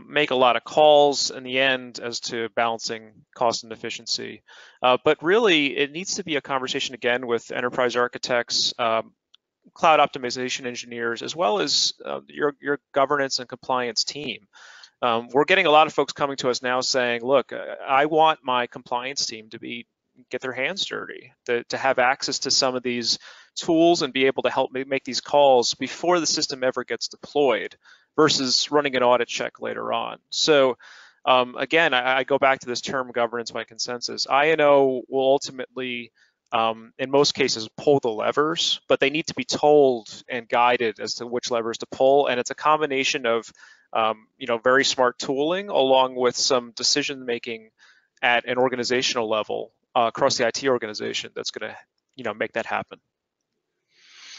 Speaker 3: make a lot of calls in the end as to balancing cost and efficiency. But really, it needs to be a conversation again with enterprise architects, cloud optimization engineers, as well as your governance and compliance team. We're getting a lot of folks coming to us now saying, look, I want my compliance team to get their hands dirty, to have access to some of these tools and be able to help make these calls before the system ever gets deployed versus running an audit check later on. So again, I go back to this term governance by consensus. INO will ultimately, in most cases, pull the levers, but they need to be told and guided as to which levers to pull. And it's a combination of very smart tooling along with some decision making at an organizational level across the IT organization that's going to make that happen.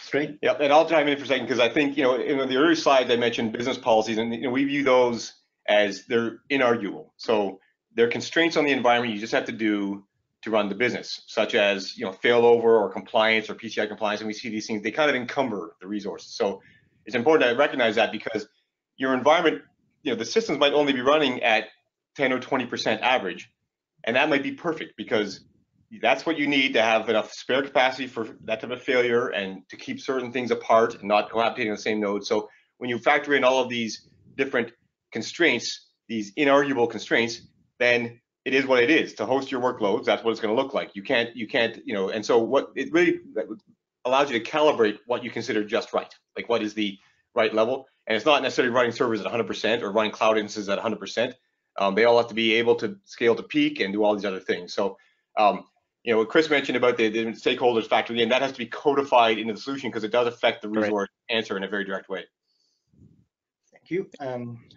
Speaker 1: Great.
Speaker 2: Yeah, and I'll chime in for a second because I think in the early slides I mentioned business policies, and we view those as they're inarguable. So they're constraints on the environment you just have to do to run the business, such as failover or compliance or PCI compliance, and we see these things, they kind of encumber the resources. So it's important to recognize that, because your environment, the systems might only be running at 10 or 20% average, and that might be perfect because that's what you need to have enough spare capacity for that type of failure and to keep certain things apart and not cohabitating on the same node. So when you factor in all of these different constraints, these inarguable constraints, then it is what it is. To host your workloads, that's what it's going to look like. You can't, and so what it really allows you to calibrate what you consider just right, like what is the right level. And it's not necessarily running servers at 100% or running cloud instances at 100%. They all have to be able to scale to peak and do all these other things. So, what Chris mentioned about the stakeholders factoring in, that has to be codified into the solution because it does affect the resource answer in a very direct way.
Speaker 1: Thank you.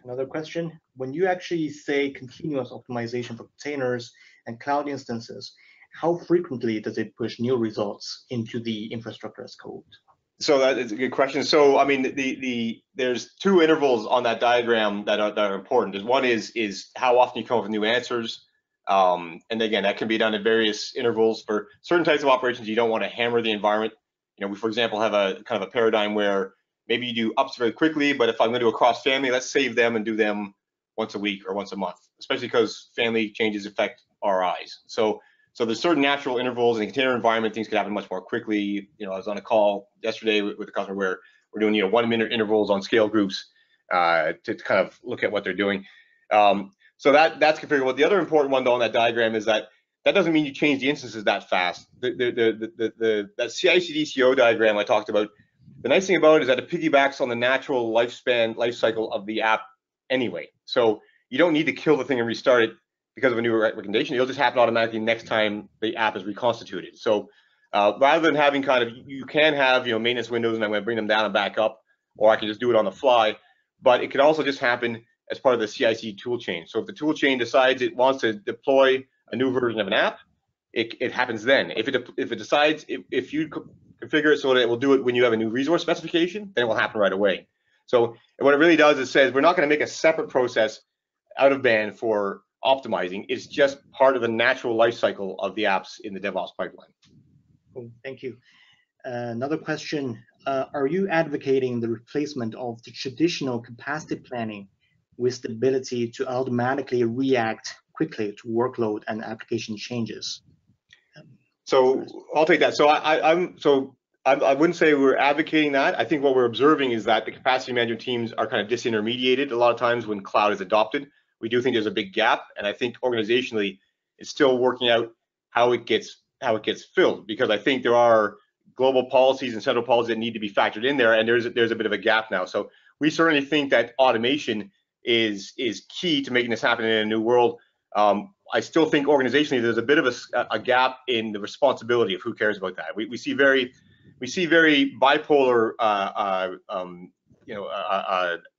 Speaker 1: Another question. When you actually say continuous optimization for containers and cloud instances, how frequently does it push new results into the infrastructure as code?
Speaker 2: So that is a good question. So I mean, there's 2 intervals on that diagram that are important. One is how often you come up with new answers. And again, that can be done at various intervals. For certain types of operations, you don't want to hammer the environment. We, for example, have a kind of a paradigm where maybe you do ups very quickly, but if I'm going to do a cross family, let's save them and do them once a week or once a month, especially because family changes affect RIs. So there's certain natural intervals in a container environment, things could happen much more quickly. I was on a call yesterday with a customer where we're doing 1-minute intervals on scale groups to kind of look at what they're doing. So that's configurable. The other important one though on that diagram is that doesn't mean you change the instances that fast. That CI/CD CO diagram I talked about, the nice thing about it is that it piggybacks on the natural life cycle of the app anyway. So you don't need to kill the thing and restart it because of a new recommendation. It'll just happen automatically next time the app is reconstituted. So rather than having you can have maintenance windows and I'm going to bring them down and back up, or I can just do it on the fly. But it could also just happen as part of the CI/CD tool chain. So if the tool chain decides it wants to deploy a new version of an app, it happens then. If it decides, if you configure it so that it will do it when you have a new resource specification, then it will happen right away. So what it really does is says we're not going to make a separate process out of band for optimizing. It's just part of the natural life cycle of the apps in the DevOps pipeline.
Speaker 1: Cool. Thank you. Another question, are you advocating the replacement of the traditional capacity planning with the ability to automatically react quickly to workload and application changes?
Speaker 2: So I'll take that. So I wouldn't say we're advocating that. I think what we're observing is that the capacity management teams are kind of disintermediated a lot of times when cloud is adopted. We do think there's a big gap, and I think organizationally it's still working out how it gets filled, because I think there are global policies and central policies that need to be factored in there, and there's a bit of a gap now. So we certainly think that automation is key to making this happen in a new world. I still think organizationally there's a bit of a gap in the responsibility of who cares about that. We see very bipolar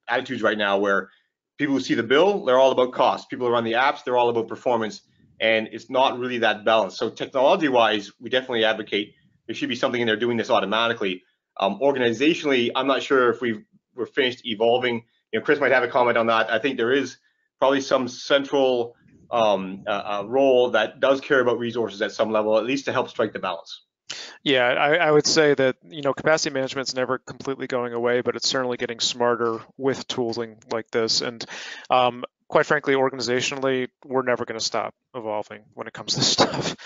Speaker 2: attitudes right now, where people who see the bill, they're all about cost. People who run the apps, they're all about performance, and it's not really that balanced. So technology-wise, we definitely advocate there should be something in there doing this automatically. Organizationally, I'm not sure if we're finished evolving. Chris might have a comment on that. I think there is probably some central role that does care about resources at some level, at least to help strike the balance.
Speaker 3: Yeah, I would say that capacity management's never completely going away, but it's certainly getting smarter with tooling like this. And quite frankly, organizationally, we're never going to stop evolving when it comes to this stuff.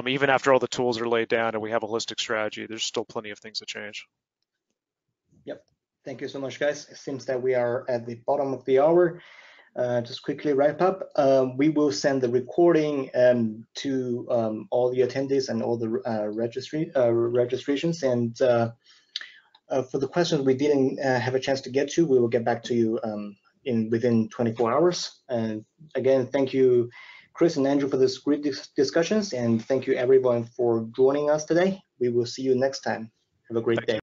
Speaker 3: Even after all the tools are laid down and we have a holistic strategy, there's still plenty of things to change.
Speaker 1: Yep. Thank you so much, guys. It seems that we are at the bottom of the hour. Just quickly wrap up. We will send the recording to all the attendees and all the registrations. And for the questions we didn't have a chance to get to, we will get back to you within 24 hours. And again, thank you, Chris and Andrew, for this great discussions. And thank you, everyone, for joining us today. We will see you next time. Have a great day.